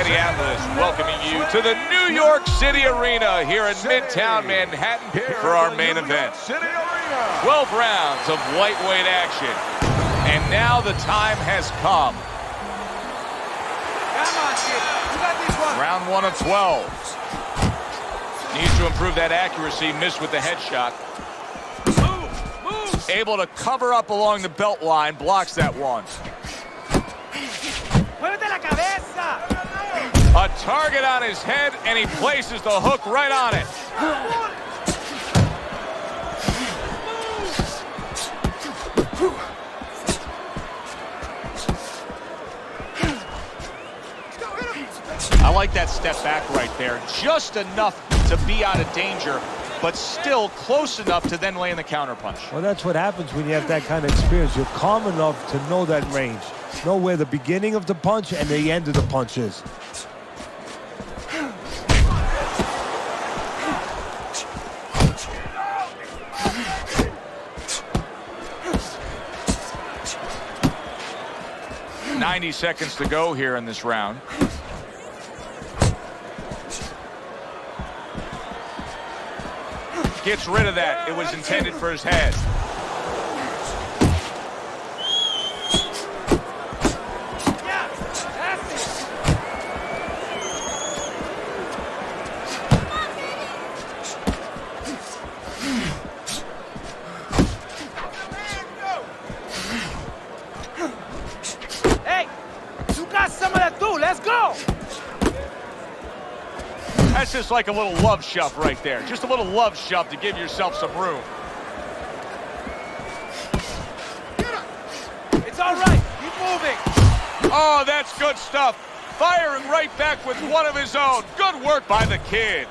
Minneapolis, welcoming you to the New York City Arena here in Midtown Manhattan for our main event. 12 rounds of lightweight action. And now the time has come. Round 1 of 12. Needs to improve that accuracy, missed with the headshot. Able to cover up along the belt line, blocks that one. A target on his head, and he places the hook right on it. I like that step back right there. Just enough to be out of danger, but still close enough to then lay in the counterpunch. Well, that's what happens when you have that kind of experience. You're calm enough to know that range. Know where the beginning of the punch and the end of the punch is. .90 seconds to go here in this round. Gets rid of that. It was intended for his head. Hey, you got some of that too. Let's go. That's just like a little love shove right there. Just a little love shove to give yourself some room. It's all right. Keep moving. Oh, that's good stuff. Firing right back with one of his own. Good work by the kid.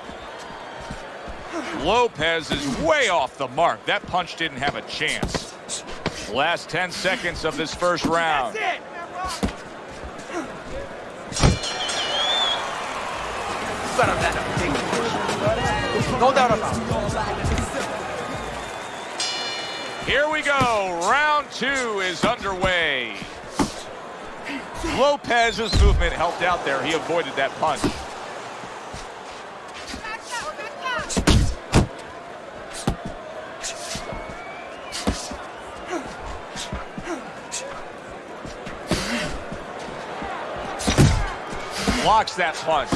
Lopez is way off the mark. That punch didn't have a chance. Last 10 seconds of this first round. That's it. No doubt about it. Here we go. Round 2 is underway. Lopez's movement helped out there. He avoided that punch. Blocks that punch.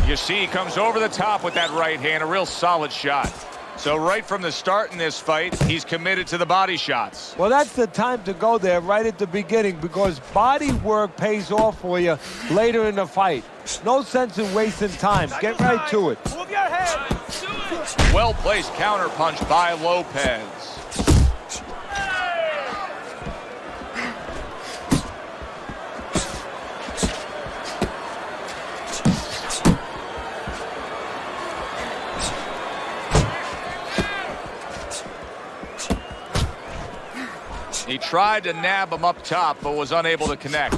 You see, he comes over the top with that right hand, a real solid shot. So right from the start in this fight, he's committed to the body shots. Well, that's the time to go there right at the beginning, because body work pays off for you later in the fight. No sense in wasting time. Get right to it. Move your head. Well-placed counterpunch by Lopez. He tried to nab him up top, but was unable to connect.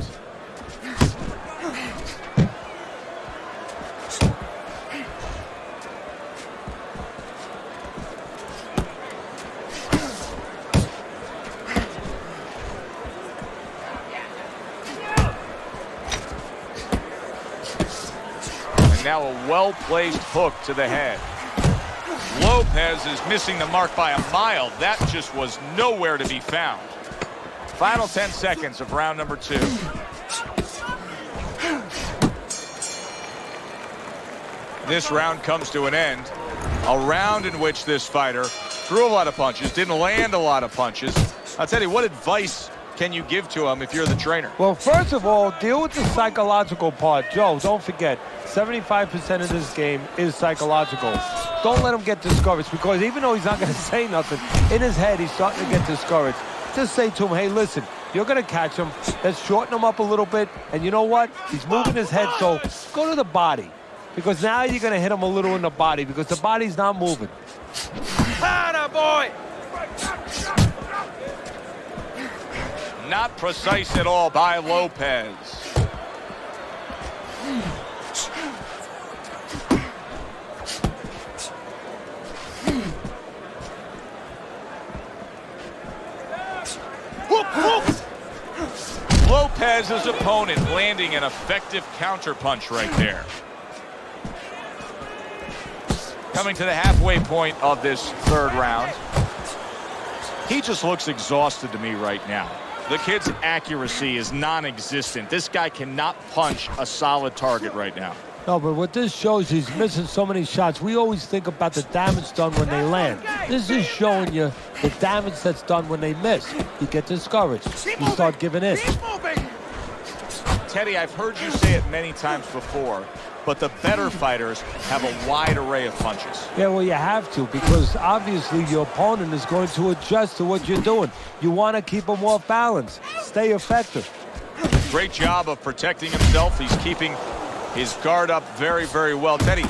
And now a well-placed hook to the head. Lopez is missing the mark by a mile. That just was nowhere to be found. Final 10 seconds of round number 2. This round comes to an end. A round in which this fighter threw a lot of punches, didn't land a lot of punches. I'll tell you, what advice can you give to him if you're the trainer? Well, first of all, deal with the psychological part. Joe, don't forget, 75% of this game is psychological. Don't let him get discouraged, because even though he's not going to say nothing, in his head, he's starting to get discouraged. Just say to him, hey, listen, you're going to catch him. Let's shorten him up a little bit. And you know what? He's moving his head, so go to the body. Because now you're going to hit him a little in the body, because the body's not moving. Atta boy! not precise at all by Lopez. Lopez's opponent landing an effective counterpunch right there. Coming to the halfway point of this third round. He just looks exhausted to me right now. The kid's accuracy is non-existent. This guy cannot punch a solid target right now. No, but what this shows, he's missing so many shots. We always think about the damage done when they land. This is showing you the damage that's done when they miss. You get discouraged. You start giving in. Teddy, I've heard you say it many times before, but the better fighters have a wide array of punches. Yeah, well, you have to, because obviously your opponent is going to adjust to what you're doing. You want to keep him off balance. Stay effective. Great job of protecting himself. He's keeping his guard up very, very well. Teddy,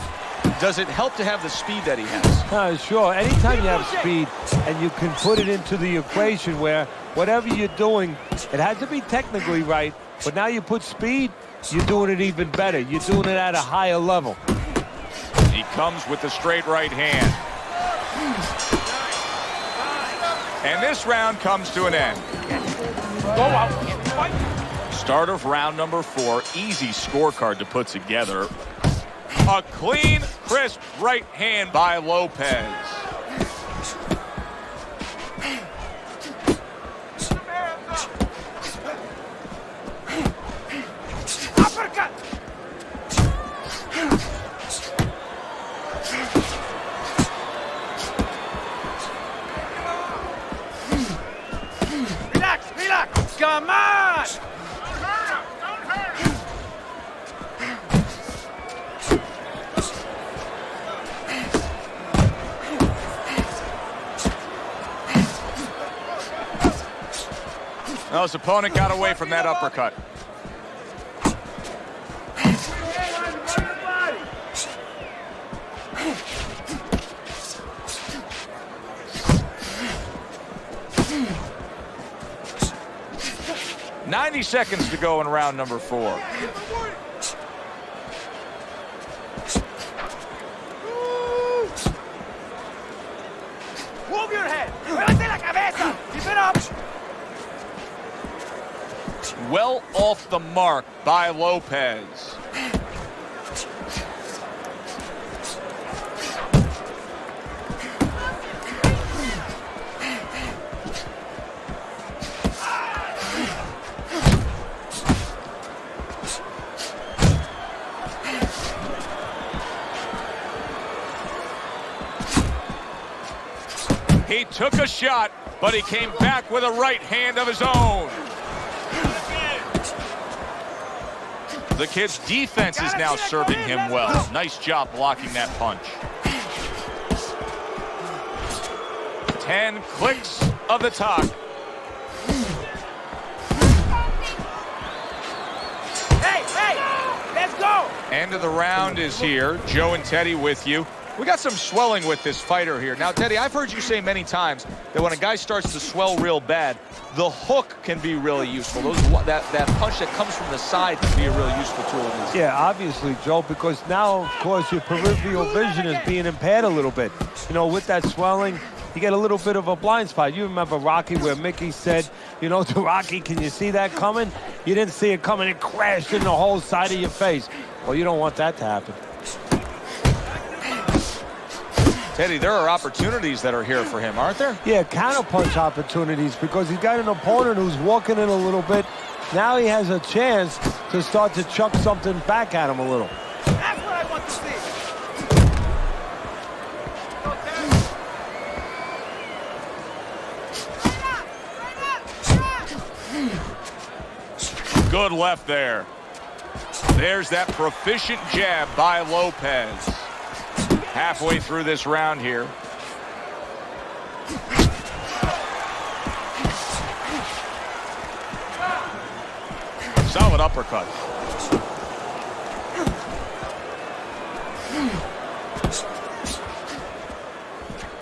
does it help to have the speed that he has? Sure. Anytime you have speed and you can put it into the equation where whatever you're doing, it has to be technically right, but now you put speed, you're doing it even better. You're doing it at a higher level. He comes with the straight right hand. And this round comes to an end. Go out. Start of round number 4. Easy scorecard to put together. A clean, crisp right hand by Lopez. Uppercut. Relax, relax. Come on. Well, his opponent got away from that uppercut. "90 seconds to go in round number 4. Move your head. Muévete la cabeza. Keep it up. Well off the mark by Lopez. He took a shot, but he came back with a right hand of his own. The kid's defense is now serving him well. Nice job blocking that punch. 10 clicks of the talk. Hey, hey, let's go. End of the round is here. Joe and Teddy with you. We got some swelling with this fighter here. Now, Teddy, I've heard you say many times that when a guy starts to swell real bad, the hook can be really useful. That punch that comes from the side can be a really useful tool. Yeah, obviously, Joe, because now, of course, your peripheral vision is being impaired a little bit. You know, with that swelling, you get a little bit of a blind spot. You remember Rocky where Mickey said, you know, to Rocky, can you see that coming? You didn't see it coming. It crashed in the whole side of your face. Well, you don't want that to happen. Teddy, there are opportunities that are here for him, aren't there? Yeah, counterpunch opportunities, because he's got an opponent who's walking in a little bit. Now he has a chance to start to chuck something back at him a little. That's what I want to see. Good left there. There's that proficient jab by Lopez. Halfway through this round here. Solid uppercut.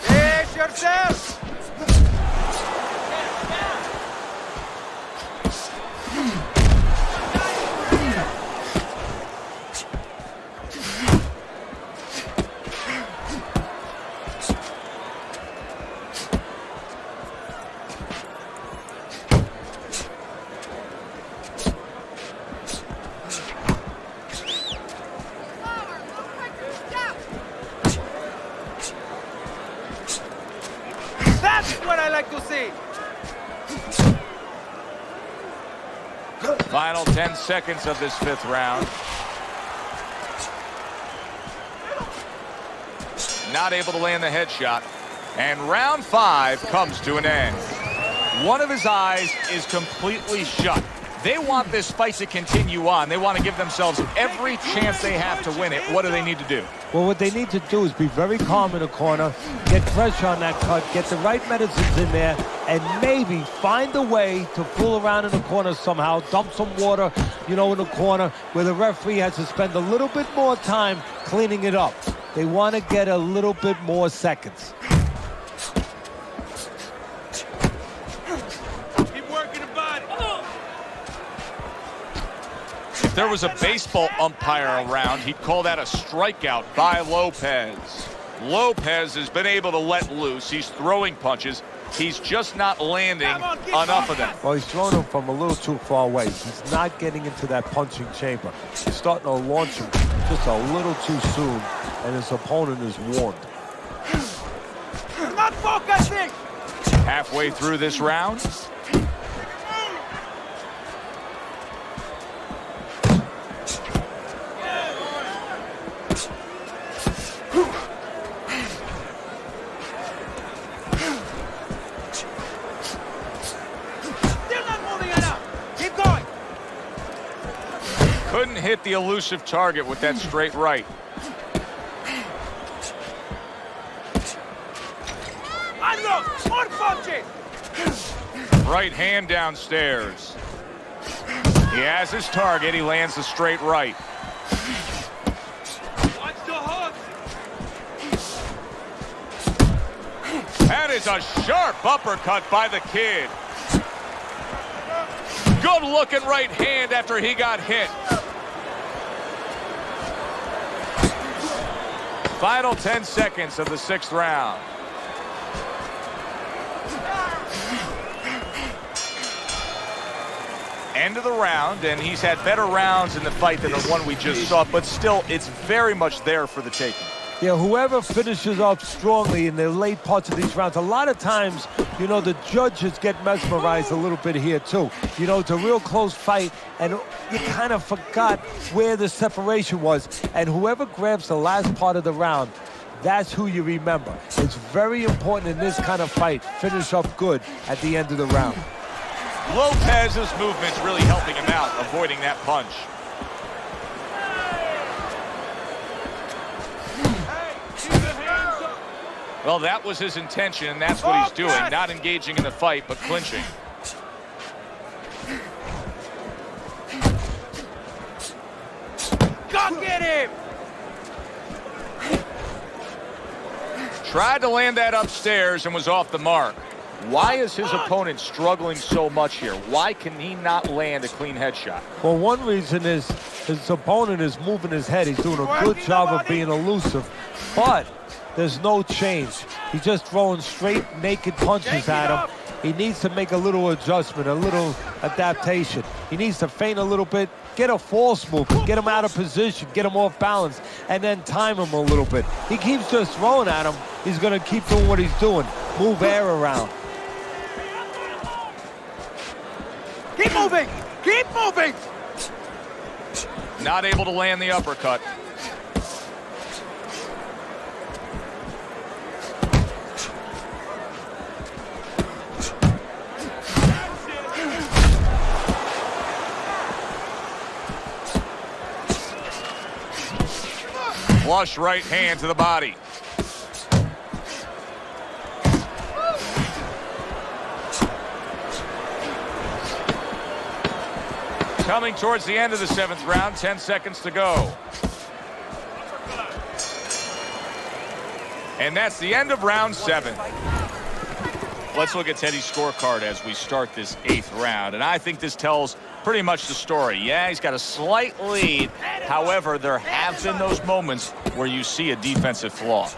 Brace yourself. what I like to see. Final 10 seconds of this 5th round. Not able to land the headshot. And round 5 comes to an end. One of his eyes is completely shut. They want this fight to continue on. They want to give themselves every chance they have to win it. What do they need to do? Well, what they need to do is be very calm in the corner, get pressure on that cut, get the right medicines in there, and maybe find a way to fool around in the corner somehow, dump some water, in the corner where the referee has to spend a little bit more time cleaning it up. They want to get a little bit more seconds. If there was a baseball umpire around, he'd call that a strikeout by Lopez. Lopez has been able to let loose. He's throwing punches. He's just not landing enough of them. Well, he's throwing them from a little too far away. He's not getting into that punching chamber. He's starting to launch him just a little too soon, and his opponent is warned. Not focusing! Halfway through this round. Couldn't hit the elusive target with that straight right. Unlock! More punches! Right hand downstairs. He has his target. He lands the straight right. Watch the hook! That is a sharp uppercut by the kid. Good looking right hand after he got hit. Final 10 seconds of the 6th round. End of the round, and he's had better rounds in the fight than the one we just saw, but still, it's very much there for the taking. Yeah, whoever finishes up strongly in the late parts of these rounds, a lot of times, the judges get mesmerized a little bit here, too. It's a real close fight, and you kind of forgot where the separation was. And whoever grabs the last part of the round, that's who you remember. It's very important in this kind of fight. Finish up good at the end of the round. Lopez's movement's really helping him out, avoiding that punch. Well, that was his intention, and that's what he's doing. Not engaging in the fight, but clinching. Go get him! Tried to land that upstairs and was off the mark. Why is his opponent struggling so much here? Why can he not land a clean headshot? Well, one reason is his opponent is moving his head. He's doing a good job of being elusive, but there's no change. He's just throwing straight, naked punches at him. He needs to make a little adjustment, a little adaptation. He needs to feint a little bit, get a false move, get him out of position, get him off balance, and then time him a little bit. He keeps just throwing at him. He's going to keep doing what he's doing. Move air around. Keep moving! Keep moving! Not able to land the uppercut. Flush right hand to the body. Coming towards the end of the 7th round, 10 seconds to go. And that's the end of round 7. Let's look at Teddy's scorecard as we start this 8th round. And I think this tells pretty much the story. Yeah, he's got a slight lead. However, there have been those moments where you see a defensive flaw.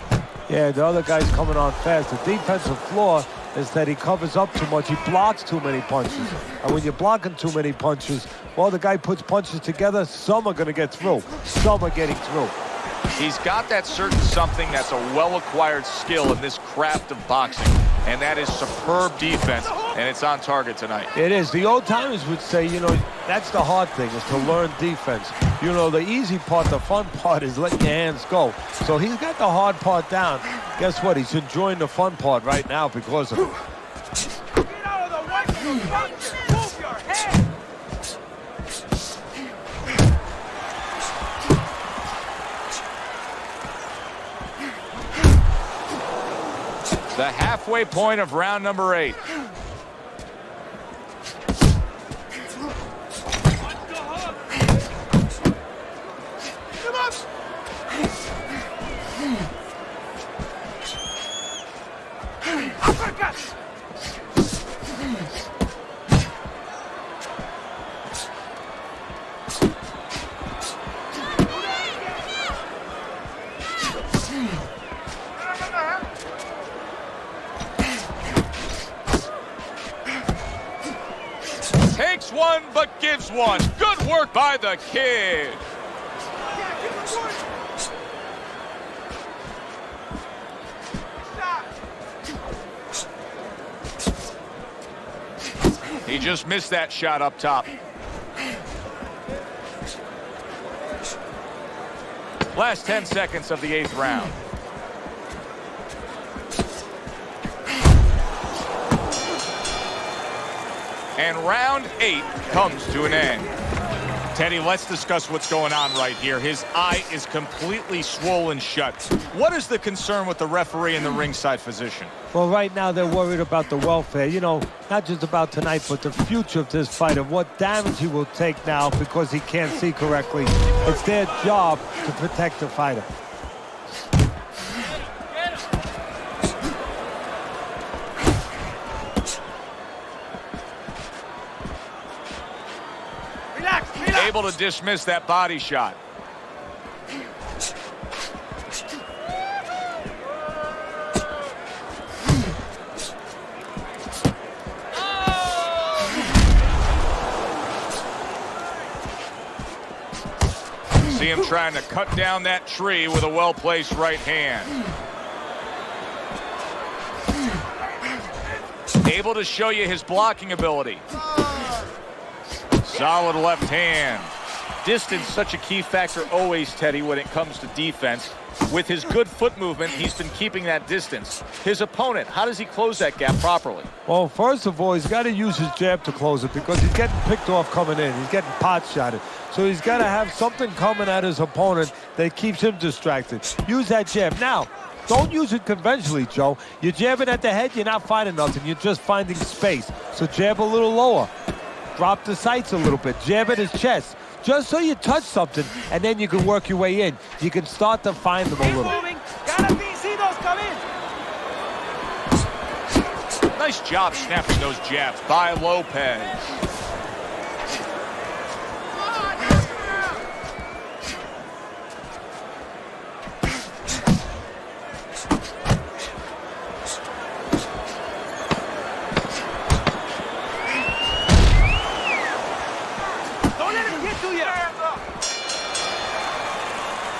Yeah, the other guy's coming on fast. The defensive flaw is that he covers up too much. He blocks too many punches. And when you're blocking too many punches, well, the guy puts punches together. Some are going to get through. Some are getting through. He's got that certain something that's a well-acquired skill in this craft of boxing. And that is superb defense, and it's on target tonight. It is. The old timers would say, you know, that's the hard thing, is to learn defense. You know, the easy part, the fun part is letting your hands go. So he's got the hard part down. Guess what? He's enjoying the fun part right now because of it. Get out of the way for the puncher. Move your head. The halfway point of round number 8. Takes one, but gives one. Good work by the kid. He just missed that shot up top. Last 10 seconds of the 8th round. And round 8 comes to an end. Teddy, let's discuss what's going on right here. His eye is completely swollen shut. What is the concern with the referee in the ringside physician? Well, right now they're worried about the welfare. You know, not just about tonight, but the future of this fight and what damage he will take now because he can't see correctly. It's their job to protect the fighter. Able to dismiss that body shot. See him trying to cut down that tree with a well-placed right hand. Able to show you his blocking ability. Solid left hand. Distance, such a key factor always, Teddy, when it comes to defense. With his good foot movement, he's been keeping that distance. His opponent, how does he close that gap properly? Well, first of all, he's got to use his jab to close it because he's getting picked off coming in. He's getting pot shotted. So he's got to have something coming at his opponent that keeps him distracted. Use that jab. Now, don't use it conventionally, Joe. You're jabbing at the head, you're not finding nothing. You're just finding space. So jab a little lower. Drop the sights a little bit. Jab at his chest. Just so you touch something, and then you can work your way in. You can start to find them a little. Nice job snapping those jabs by Lopez.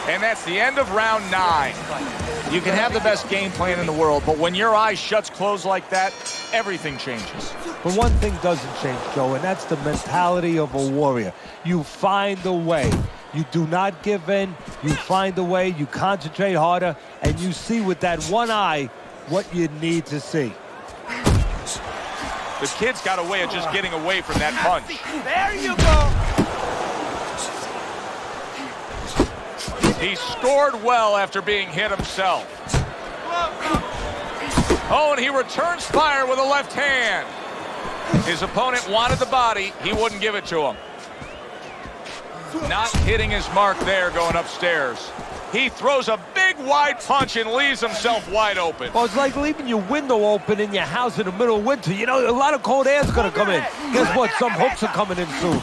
And that's the end of round 9. You can have the best game plan in the world, but when your eye shuts closed like that, everything changes. But one thing doesn't change, Joe, and that's the mentality of a warrior. You find a way. You do not give in. You find a way. You concentrate harder, and you see with that one eye what you need to see. The kid's got a way of just getting away from that punch. There you go. He scored well after being hit himself. Oh, and he returns fire with a left hand. His opponent wanted the body. He wouldn't give it to him. Not hitting his mark there going upstairs. He throws a big wide punch and leaves himself wide open. Well, it's like leaving your window open in your house in the middle of winter. You know, a lot of cold air is going to come in. Guess what? Some hooks are coming in soon.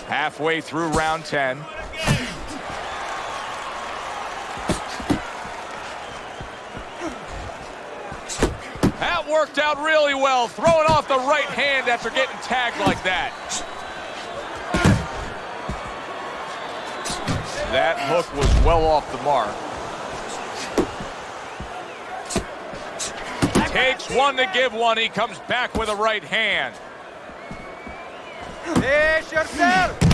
Halfway through round 10. That worked out really well, throwing off the right hand after getting tagged like that. That hook was well off the mark. Takes one to give one. He comes back with a right hand.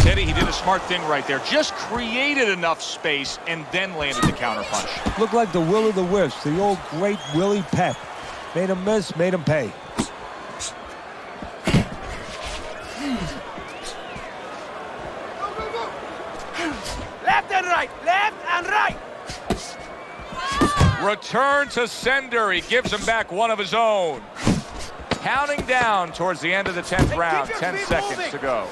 Teddy, he did a smart thing right there. Just created enough space and then landed the counterpunch. Looked like the will of the wisps, the old great Willie Pep. Made him miss, made him pay. Left and right, left and right. Return to sender. He gives him back one of his own. Counting down towards the end of the 10th round. 10 seconds to go.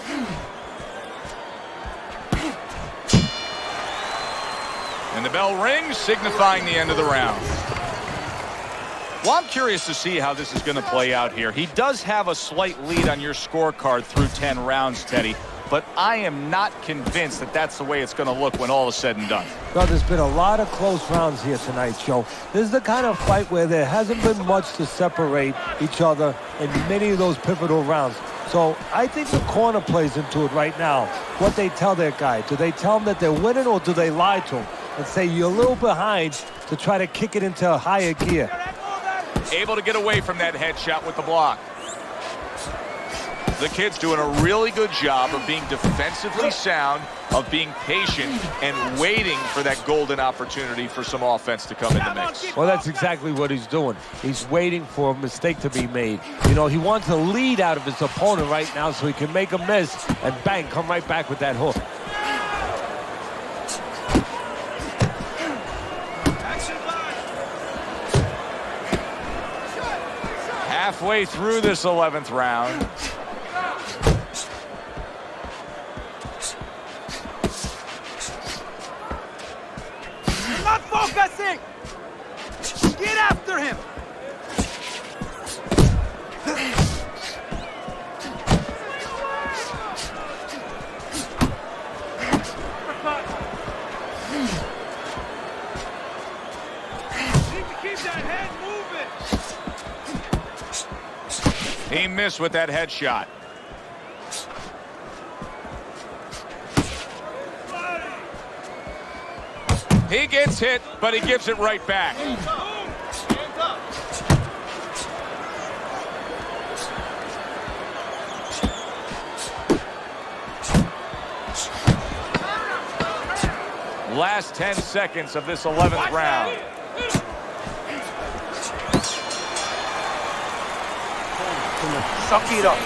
And the bell rings, signifying the end of the round. Well, I'm curious to see how this is going to play out here. He does have a slight lead on your scorecard through 10 rounds, Teddy. But I am not convinced that that's the way it's going to look when all is said and done. Well, there's been a lot of close rounds here tonight, Joe. This is the kind of fight where there hasn't been much to separate each other in many of those pivotal rounds. So I think the corner plays into it right now. What they tell their guy. Do they tell him that they're winning, or do they lie to him and say you're a little behind to try to kick it into a higher gear? Able to get away from that headshot with the block. The kid's doing a really good job of being defensively sound, of being patient, and waiting for that golden opportunity for some offense to come in the mix. Well, that's exactly what he's doing. He's waiting for a mistake to be made. You know, he wants a lead out of his opponent right now so he can make a miss and bang, come right back with that hook. Halfway through this 11th round. Not focusing. Get after him. Keep that head moving. He missed with that headshot. He gets hit, but he gives it right back. Last 10 seconds of this 11th round. Suck it up.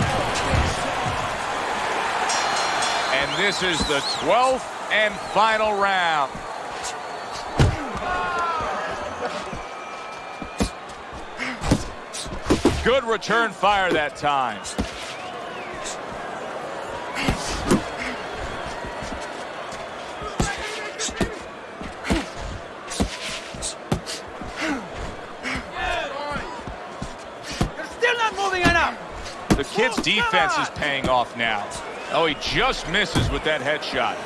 And this is the 12th and final round. Good return fire that time. You're still not moving enough. The kid's defense is paying off now. Oh, he just misses with that headshot.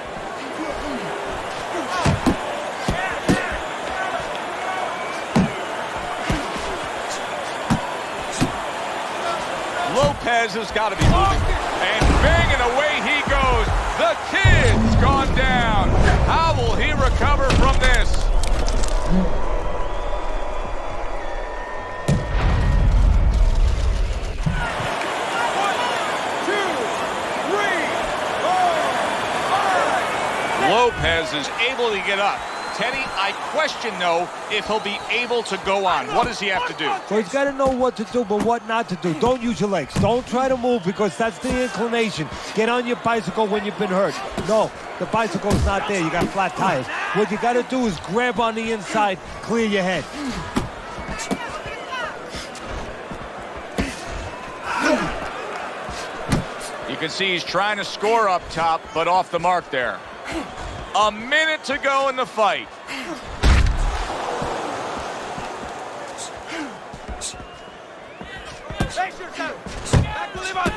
Lopez has got to be moving. And banging away he goes. The kid's gone down. How will he recover from this? Lopez is able to get up. Teddy, I question, though, if he'll be able to go on. What does he have to do? So he's got to know what to do, but what not to do. Don't use your legs. Don't try to move, because that's the inclination. Get on your bicycle when you've been hurt. No, the bicycle's not there. You got flat tires. What you got to do is grab on the inside, clear your head. You can see he's trying to score up top, but off the mark there. A minute to go in the fight. Face yourself. Back to the body.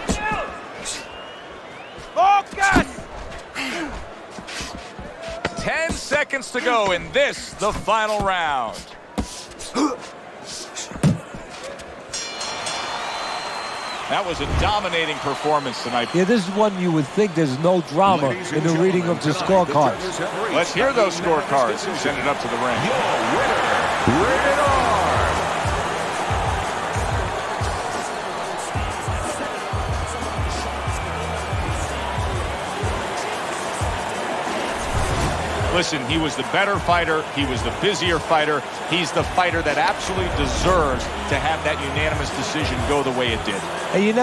Let's go. Focus. seconds to go in this, the final round. That was a dominating performance tonight. Yeah, this is one you would think there's no drama in the reading of the scorecards. Let's hear those scorecards. Send it up to the ring. Your winner, rated R. Listen, he was the better fighter. He was the busier fighter. He's the fighter that absolutely deserves to have that unanimous decision go the way it did. And you never